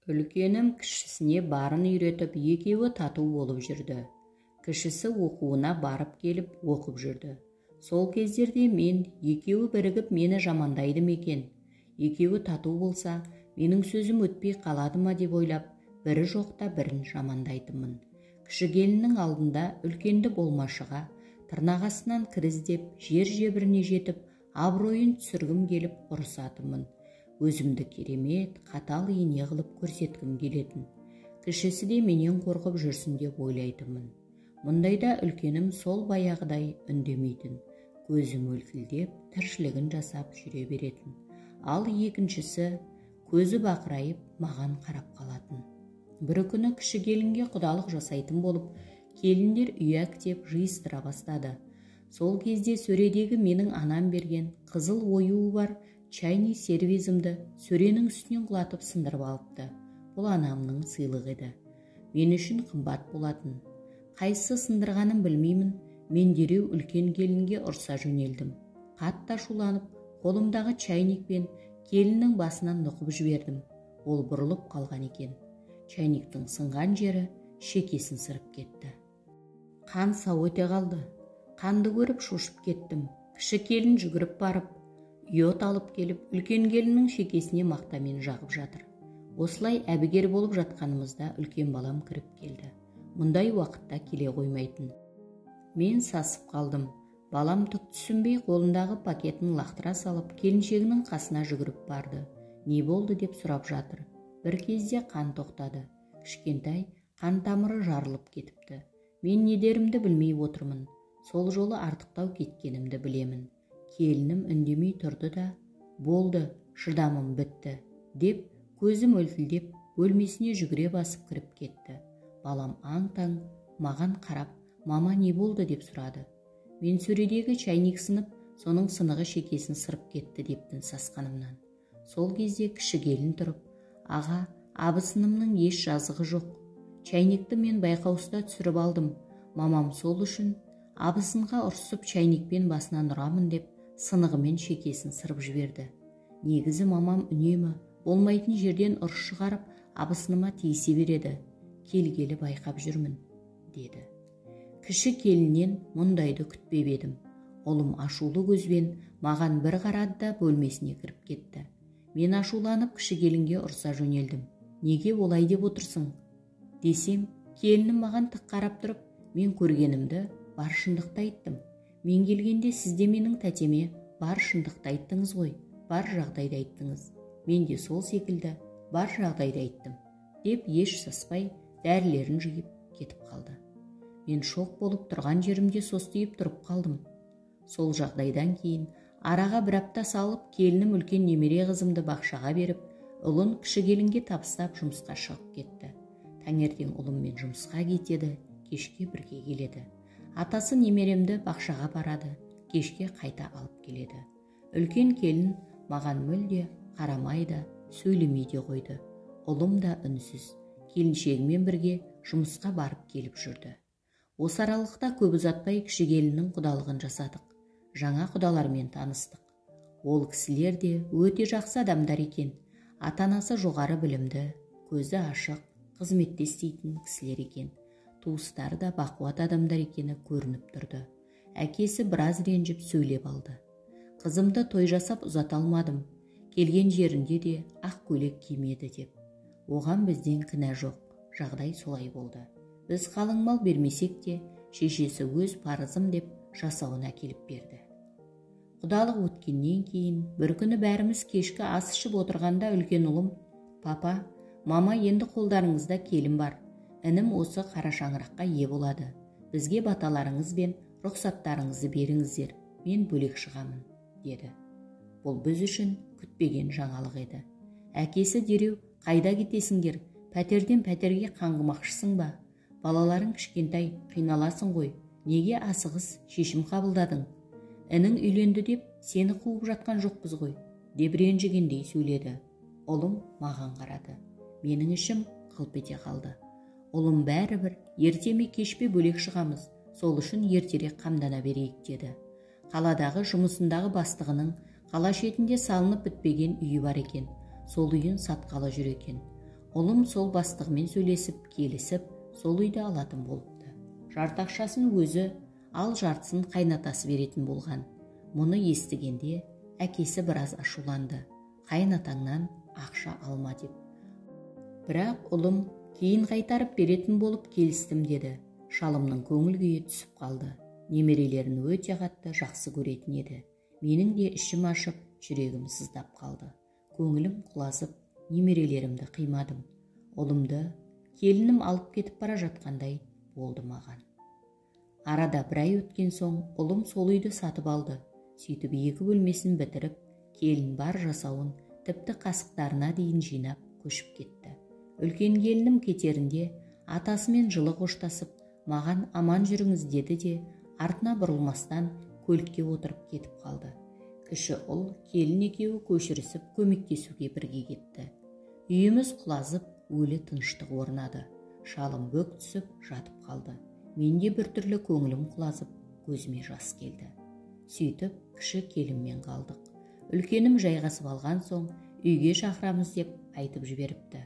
Үлкенім кішісіне барын үйретіп, екеуі тату болып жүрді. Кішісі оқуына барып келіп оқып жүрді. Сол кездерде мен екеуі бірігіп мені жамандайды ма екен? Екеуі тату болса, менің сөзім өтпей қалады ма деп ойлап, бірі жоқта бірін жамандайтынмын. Кіші келіннің алдында үлкенді болмашыға, тырнақ астынан кіріздеп, жер-жебіріне жетіп, абыройын түсіргім келіп ұрысатынмын. Өзімді керемет, қатал ине қылып көрсеткім келетін. Кішісі де менен қорқып жүрсін деп ойлайтынмын. Мұндайда үлкенім сол баяғыдай үндемейтін, көзі мөлтілдеп, тіршілігін жасап жүре беретін. Ал екіншісі көзі бақырайып маған қарап қалатын. Бір күні кіші келінге құдалық жасайтын болып, келіндер үй әктеп жиыстыра бастады. Сол кезде сөредегі менің анам берген қызыл оюы бар чайный сервизімді сөренің үстінен құлатып сындырып алыпты. Бұл анамның сыйлығы еді. Мен үшін қымбат болатын. Қайсы сындырғанын білмеймін, мен дереу үлкен келінге ұрса жөнелдім. Қатты ашуланып, қолымдағы чайникпен келіннің басынан нұқып жібердім. Ол бұрылып қалған екен. Чайниктің сынған жері шекесін сырып кетті. Қан сау өте қалды. Қанды көріп шошып кеттім. Кіші келін жүгіріп барып, йод алып келіп, үлкен келіннің шекесіне мақтамен жағып жатыр. Осылай әбігер болып жатқанымызда үлкен балам кіріп келді. Мұндай уақытта келе қоймайтын. Мен сасып қалдым. Балам түк түсінбей қолындағы пакетін лақтыра салып, келіншегінің қасына жүгіріп барды. Не болды деп сұрап жатыр. Бір кезде қан тоқтады. Кішкентай қан тамыры жарылып кетіпті. Мен не дерімді білмей отырмын. Сол жолы артықтау кеткенімді білемін. Келінім үндемей тұрды да, болды, шыдамым бітті, деп көзі мөлтілдеп бөлмесіне жүгіре басып кіріп кетті. Балам аң-таң маған қарап, мама не болды деп сұрады. Мен сөредегі чайник сынып, соның сынығы шекесін сырып кетті дептін сасқанымнан. Сол кезде кіші келін тұрып, аға, абысынымның еш жазығы жоқ. Чайникті мен байқаусызда түсіріп алдым. Мамам сол үшін абысынға ұрсып чайникпен басынан ұрамын деп сынығымен шекесін сырып жіберді. Негізі мамам үнемі болмайтын жерден ұрыс шығарып, абысыныма тиісе береді. Келгелі байқап жүрмін, деді. Кіші келіннен мұндайды күтпеп едім. Ұлым ашулы көзбен маған бір қарады да бөлмесіне кіріп кетті. Мен ашуланып кіші келінге ұрса жөнелдім. Неге олай деп отырсың? Десем, келінім маған тік қарап тұрып, мен көргенімді бар шындықты айттым. Мен келгенде сізде менің тәтеме бар шындықты айттыңыз ғой, бар жағдайды айттыңыз. Мен де сол секілді бар жағдайды айттым, деп еш саспай дәрілерін жиып кетіп қалды. Мен шоқ болып тұрған жерімде состиып тұрып қалдым. Сол жағдайдан кейін араға бір апта салып, келінім үлкен немере қызымды бақшаға беріп, ұлын кіші келінге табыстап жұмысқа шығып кетті. Таңертең ұлыммен жұмысқа кетеді, кешке бірге келеді. Атасы немеремді бақшаға барады, кешке қайта алып келеді. Үлкен келін маған мүлде қарамайды, сөйлемейді қойды. Ұлым да үнсіз, келіншегімен бірге жұмысқа барып келіп жүрді. Осы аралықта көп ұзатпай кіші келіннің құдалығын жасадық. Жаңа құдалармен таныстық. Ол кісілер де өте жақсы адамдар екен. Ата-анасы жоғары білімді, көзі ашық, қызметте істейтін кісілер екен. Туыстары да бақуат адамдар екені көрініп тұрды. Әкесі біраз ренжіп сөйлеп алды. Қызымды той жасап ұзата алмадым. Келген жерінде де ақ көйлек кимеді деп. Оған бізден кінә жоқ. Жағдай солай болды. Біз қалың мал бермесек те, шешесі өз парызым деп жасауын әкеліп берді. Құдалық өткеннен кейін бір күні бәріміз кешкі ас ішіп отырғанда үлкен ұлым, папа, мама, енді қолдарыңызда келін бар. Інім осы қара шаңыраққа ие болады. Бізге баталарыңыз бен рұқсаттарыңызды беріңіздер. Мен бөлек шығамын, деді. Бұл біз үшін күтпеген жаңалық еді. Әкесі дереу, қайда кетесіңдер? Пәтерден пәтерге қаңғымақшысың ба? Балаларың кішкентай, қиналасың ғой. Неге асығыс шешім қабылдадың? Інің үйленді деп сені қуып жатқан жоқпыз ғой, деп ренжігендей сөйледі. Ұлым маған қарады. Менің ішім қылп ете қалды. Ұлым бәрібір ертеме кешпе бөлек шығамыз, сол үшін ертерек қамдана берейік деді. Қаладағы жұмысындағы бастығының қала шетінде салынып бітпеген үйі бар екен. Сол үйін сатқалы жүр екен. Ұлым сол бастығымен сөйлесіп, келісіп, сол үйді алатын болыпты. Жарты ақшасын өзі, ал жартысын қайнатасы беретін болған. Мұны естігенде әкесі біраз ашуланды. Қайнатаңнан ақша алма деп. Бірақ ұлым кейін қайтарып беретін болып келістім деді. Шалымның көңіл күйі түсіп қалды. Немерелерін өте қатты жақсы көретін еді. Менің де ішім ашып, жүрегім сыздап қалды. Көңілім құлазып, немерелерімді қимадым. Ұлымды келінім алып кетіп бара жатқандай болды маған. Арада бір ай өткен соң ұлым сол үйді сатып алды. Сөйтіп 2 бөлмесін бітіріп, келін бар жасауын тіпті қасықтарына дейін жинап көшіп кетті. Үлкен келінім кетерінде атасымен жылы қоштасып, маған аман жүріңіз деді де, артына бұрылмастан көлікке отырып кетіп қалды. Кіші ұл келін екеуі көшірісіп көмектесуге бірге кетті. Үйіміз құлазып, өлі тыныштық орнады. Шалым бөк түсіп жатып қалды. Менде біртүрлі көңілім құлазып, көзіме жас келді. Сөйтіп, кіші келінмен қалдық. Үлкенім жайғасып алған соң, үйге шақырамыз деп айтып жіберіпті.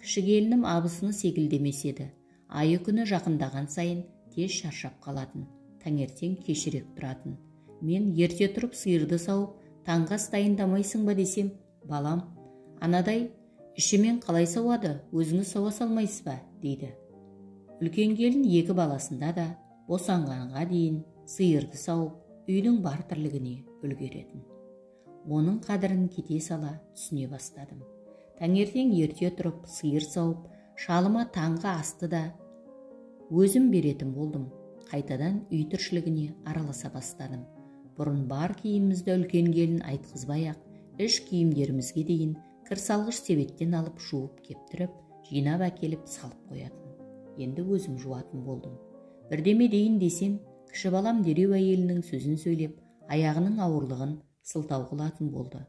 Кіші келінім абысыны секілдемес еді. Айы күні жақындаған сайын тез шаршап қалатын. Таңертең кешірек тұратын. Мен ерте тұрып сиырды сауып, таңғы ас дайындамайсың ба десем, балам, анадай ішімен қалай сауады, өзіңіз сауа салмайсыз ба, дейді. Үлкен келін 2 баласында да босанғанға дейін сиырды сауып, үйдің бар тірлігіне үлгеретін. Оның қадірін кете сала түсіне бастадым. Таңертең ерте тұрып, сиыр сауып, шалыма таңғы асты да өзім беретін болдым. Қайтадан үй тіршілігіне араласа бастадым. Бұрын бар киімімізді үлкен келін айтқызбай-ақ, іш киімдерімізге дейін кір салғыш себеттен алып жуып кептіріп, жинап әкеліп салып қоятын. Енді өзім жуатын болдым. Бірдеме дейін десем, кіші балам дереу әйелінің сөзін сөйлеп, аяғының ауырлығын сылтау қылатын болды.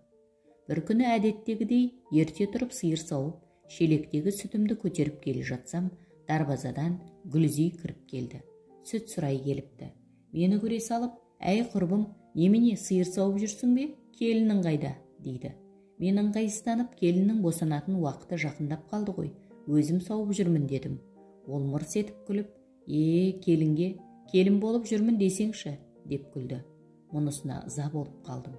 Бір күні әдеттегідей ерте тұрып сиыр сауып, шелектегі сүтімді көтеріп келе жатсам, дарбазадан Гүлзей кіріп келді. Сүт сұрай келіпті. Мені көре салып, әй құрбым, немене сиыр сауып жүрсің бе? Келінің қайда? дейді. Мен ыңғайсызданып, келіннің босанатын уақыты жақындап қалды ғой, өзім сауып жүрмін дедім. Ол мырс етіп күліп, келінге келін болып жүрмін десеңші, деп күлді. Мұнысына ыза болып қалдым.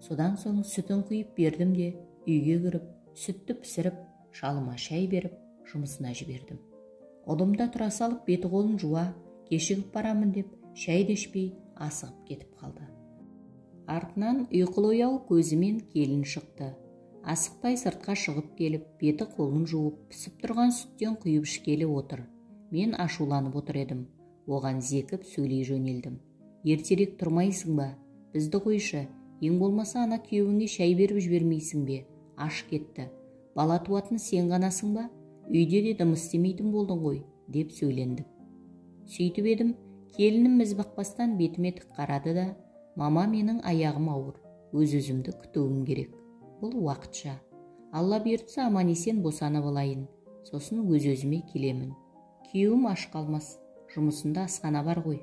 Содан соң сүтін құйып бердім де, үйге кіріп, сүтті пісіріп, шалыма шай беріп, жұмысына жібердім. Ұлымда тұра салып, беті қолын жуа, кешігіп барамын деп, шай дешпей асығып кетіп қалды. Артынан ұйқылы-ояу көзімен келін шықты. Асықпай сыртқа шығып келіп, беті қолын жуып, пісіп тұрған сүттен құйып ішкелі отыр. Мен ашуланып отыр едім. Оған зекіп сөйлей жөнелдім. Ертерек тұрмайсың ба? Бізді қойшы, ең болмаса ана күйеуіңе шай беріп жібермейсің бе? Аш кетті. Бала туатын сен ғанасың ба? Үйде де дым істемейтін болдың ғой, деп сөйлендім. Сөйтіп едім, келінім міз бақпастан бетіме тік қарады да, мама, менің аяғым ауыр, өз-өзімді күтуім керек. Бұл уақытша. Алла бұйыртса аман есен босанып алайын. Сосын өз-өзіме келемін. Күйеуім аш қалмас. Жұмысында асхана бар ғой.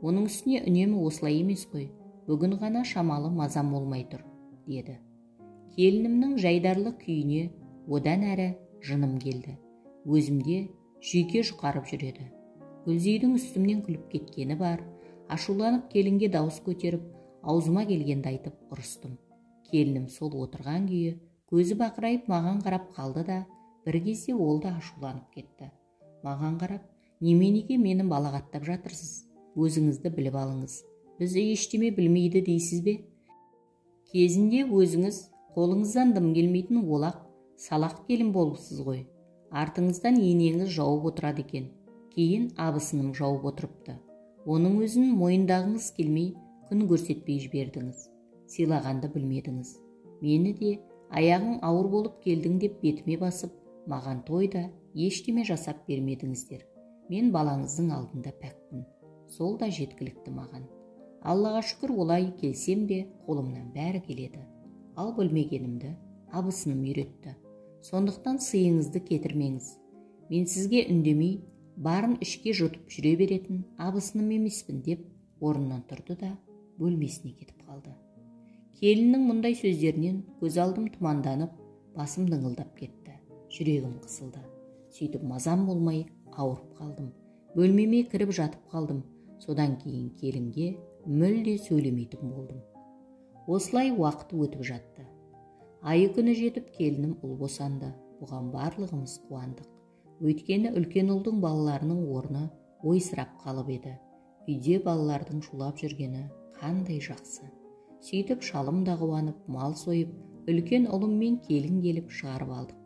Оның үстіне үнемі осылай емес қой. Бүгін ғана шамалы мазам болмай тұр, деді. Келінімнің жайдарлы күйіне одан әрі жыным келді. Өзімде жүйке жұқарып жүреді. Гүлзейдің үстімнен күліп кеткені бар. Ашуланып келінге дауыс көтеріп, аузыма келгенді айтып ұрыстым. Келінім сол отырған күйі, көзі бақырайып маған қарап қалды да, бір кезде ол да ашуланып кетті. Маған қарап, неменеге мені балағаттап жатырсыз? Өзіңізді біліп алыңыз. Біз ештеме білмейді дейсіз бе? Кезінде өзіңіз қолыңыздан дым келмейтін олақ, салақ келін болыпсыз ғой. Артыңыздан енеңіз жауып отырады екен. Кейін абысыным жауып отырыпты. Оның өзін мойындағыңыз келмей, күн көрсетпей жібердіңіз. Сыйлағанды білмедіңіз. Мені де аяғың ауыр болып келдің деп бетіме басып, маған тойда ештеме жасап бермедіңіздер. Мен балаңыздың алдында пәкпін. Сол да жеткілікті маған. Аллаға шүкір, олай келсем де қолымнан бәрі келеді. Ал білмегенімді абысыным үйретті. Сондықтан сыйыңызды кетірмеңіз. Мен сізге үндемей, барын ішке жұтып жүре беретін абысыным емеспін деп орнынан тұрды да бөлмесіне кетіп қалды. Келіннің мұндай сөздерінен көз алдым тұманданып, басым дыңылдап кетті. Жүрегім қысылды. Сөйтіп мазам болмай ауырып қалдым. Бөлмеме кіріп жатып қалдым. Содан кейін келінге мүлде сөйлемейтін болдым. Осылай уақыт өтіп жатты. Айы күні жетіп келінім ұл босанды. Бұған барлығымыз қуандық. Өйткені үлкен ұлдың балаларының орны ойсырап қалып еді. Үйде балалардың шулап жүргені қандай жақсы. Сөйтіп шалым да қуанып, мал сойып, үлкен ұлым мен келін келіп шығарып алдық.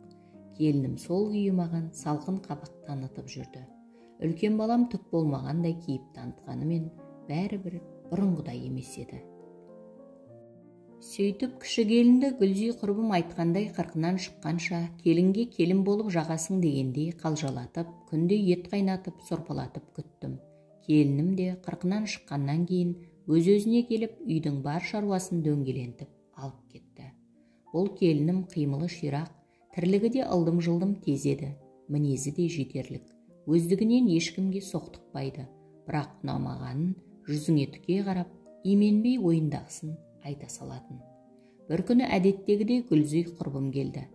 Келінім сол күйі маған салқын қабақ танытып жүрді. Үлкен балам түк болмағандай кейіп танытқанымен бәрібір бұрынғыдай емес еді. Сөйтіп кіші келінді Гүлзий құрбым айтқандай қырқынан шыққанша келінге келін болып жағасың дегендей қалжалатып, күнде ет қайнатып, сорпалатып күттім. Келінім де қырқынан шыққаннан кейін өз-өзіне келіп үйдің бар шаруасын дөңгелентіп алып кетті. Бұл келінім қимылы ширақ, тірлігі де ылдым-жылдым тез еді, мінезі де жетерлік. Өздігінен ешкімге соқтықпайды, бірақ ұнамағанын жүзіңе түке қарап, именбей ойындағысын айта салатын. Бір күні әдеттегідей Гүлзий құрбым келді.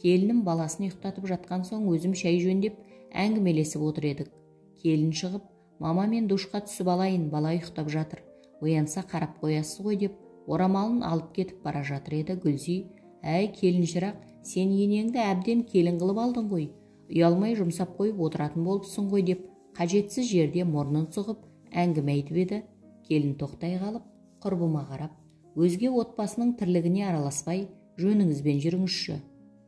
Келінім баласын ұйықтатып жатқан соң өзім шай жөндеп әңгімелесіп отыр едік. Келін шығып, мама мен душқа түсіп алайын, бала ұйықтап жатыр, оянса қарап қоясыз ғой деп орамалын алып кетіп бара жатыр еді. Гүлзий: әй келін шырақ, сен енеңді әбден келін қылып алдың ғой, ұялмай жұмсап қойып отыратын болыпсың ғой деп қажетсіз жерде мұрнын сұғып әңгіме айтып еді. Келін тоқтай қалып құрбыма қарап: өзге отбасының тірлігіне араласпай жөніңізбен жүріңізші,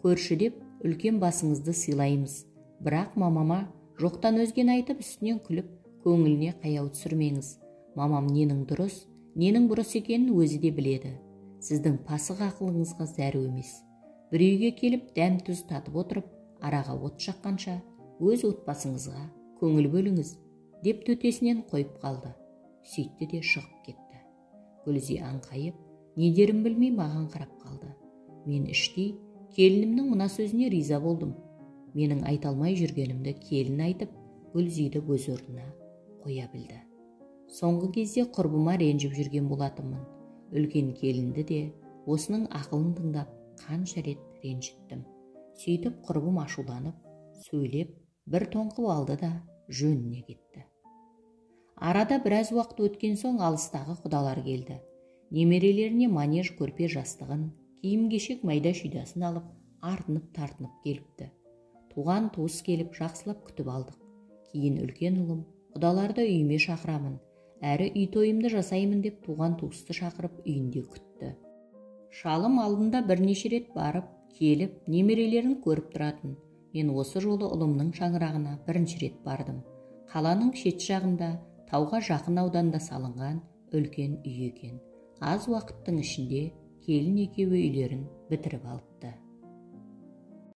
көрші деп үлкен басыңызды сыйлаймыз, бірақ мамама жоқтан өзгені айтып үстінен күліп көңіліне қаяу түсірмеңіз. Мамам ненің дұрыс, ненің бұрыс екенін өзі де біледі. Сіздің пасық ақылыңызға зәру емес. Бір үйге келіп дәм тұз татып отырып, араға от жаққанша өз отбасыңызға көңіл бөліңіз деп төтесінен қойып қалды. Сөйтті де шығып кетті. Гүлзий аңқайып, не дерін білмей маған қарап қалды. Мен іштей келінімнің мына сөзіне риза болдым. Менің айта алмай жүргенімді келін айтып, Гүлзийді өз орнына қоя білді. Соңғы кезде құрбыма ренжіп жүрген болатынмын. Үлкен келінді де осының ақылын тыңдап қанша рет ренжіттім. Сөйтіп құрбым ашуланып, сөйлеп, бір тоңқып алды да жөніне кетті. Арада біраз уақыт өткен соң алыстағы құдалар келді. Немерелеріне манеж, көрпе, жастығын, киім-кешек, майда-шүйдасын алып, артынып-тартынып келіпті. Туған туыс келіп жақсылап күтіп алдық. Кейін үлкен ұлым: құдаларды үйіме шақырамын, әрі үй тойымды жасаймын деп туған туысты шақырып үйінде күтті. Шалым алдында бірнеше рет барып, келіп, немерелерін көріп тұратын. Мен осы жолы ұлымның шаңырағына бірінші рет бардым. Қаланың шет жағында, тауға жақын ауданда салынған үлкен үй екен. Аз уақыттың ішінде келін екеуі үйлерін бітіріп алыпты.